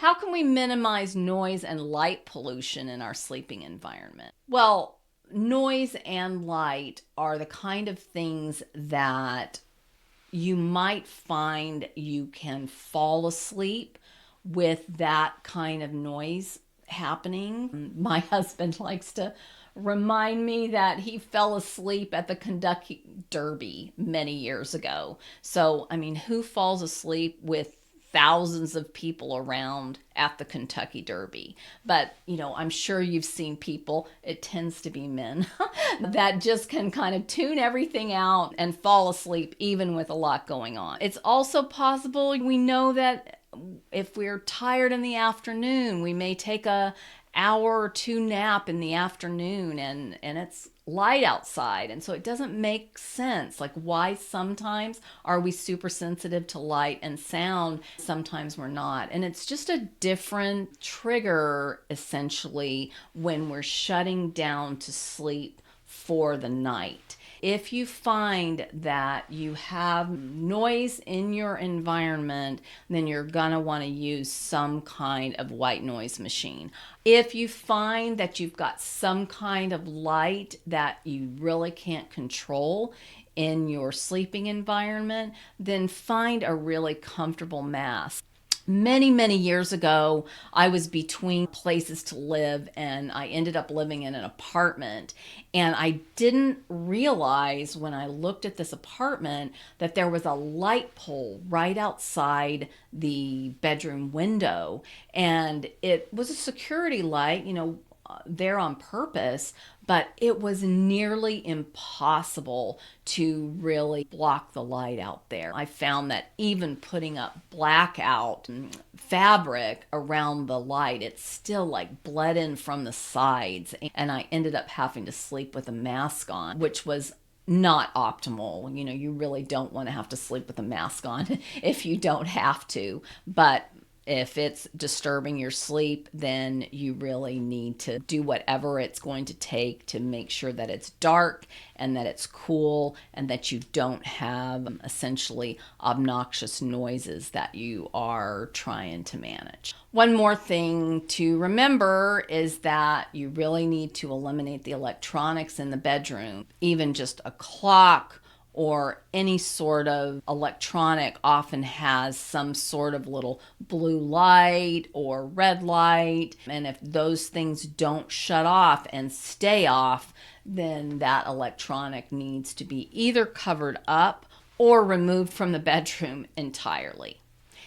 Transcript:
How can we minimize noise and light pollution in our sleeping environment? Well, noise and light are the kind of things that you might find you can fall asleep with that kind of noise happening. My husband likes to remind me that he fell asleep at the Kentucky Derby many years ago. So, I mean, who falls asleep with thousands of people around at the Kentucky Derby? But, I'm sure you've seen people, it tends to be men, that just can kind of tune everything out and fall asleep even with a lot going on. It's also possible, we know that if we're tired in the afternoon, we may take a hour or two nap in the afternoon and it's light outside, and so it doesn't make sense. Like, why sometimes are we super sensitive to light and sound, sometimes we're not? And it's just a different trigger essentially when we're shutting down to sleep for the night. If you find that you have noise in your environment, then you're gonna want to use some kind of white noise machine. If you find that you've got some kind of light that you really can't control in your sleeping environment, then find a really comfortable mask. Many years ago, I was between places to live and I ended up living in an apartment. And I didn't realize when I looked at this apartment that there was a light pole right outside the bedroom window. And it was a security light, there on purpose, but it was nearly impossible to really block the light out there. I found that even putting up blackout fabric around the light, it still like bled in from the sides, and I ended up having to sleep with a mask on, which was not optimal. You really don't want to have to sleep with a mask on if you don't have to, but if it's disturbing your sleep, then you really need to do whatever it's going to take to make sure that it's dark and that it's cool and that you don't have essentially obnoxious noises that you are trying to manage. One more thing to remember is that you really need to eliminate the electronics in the bedroom. Even just a clock or any sort of electronic often has some sort of little blue light or red light. And if those things don't shut off and stay off, then that electronic needs to be either covered up or removed from the bedroom entirely.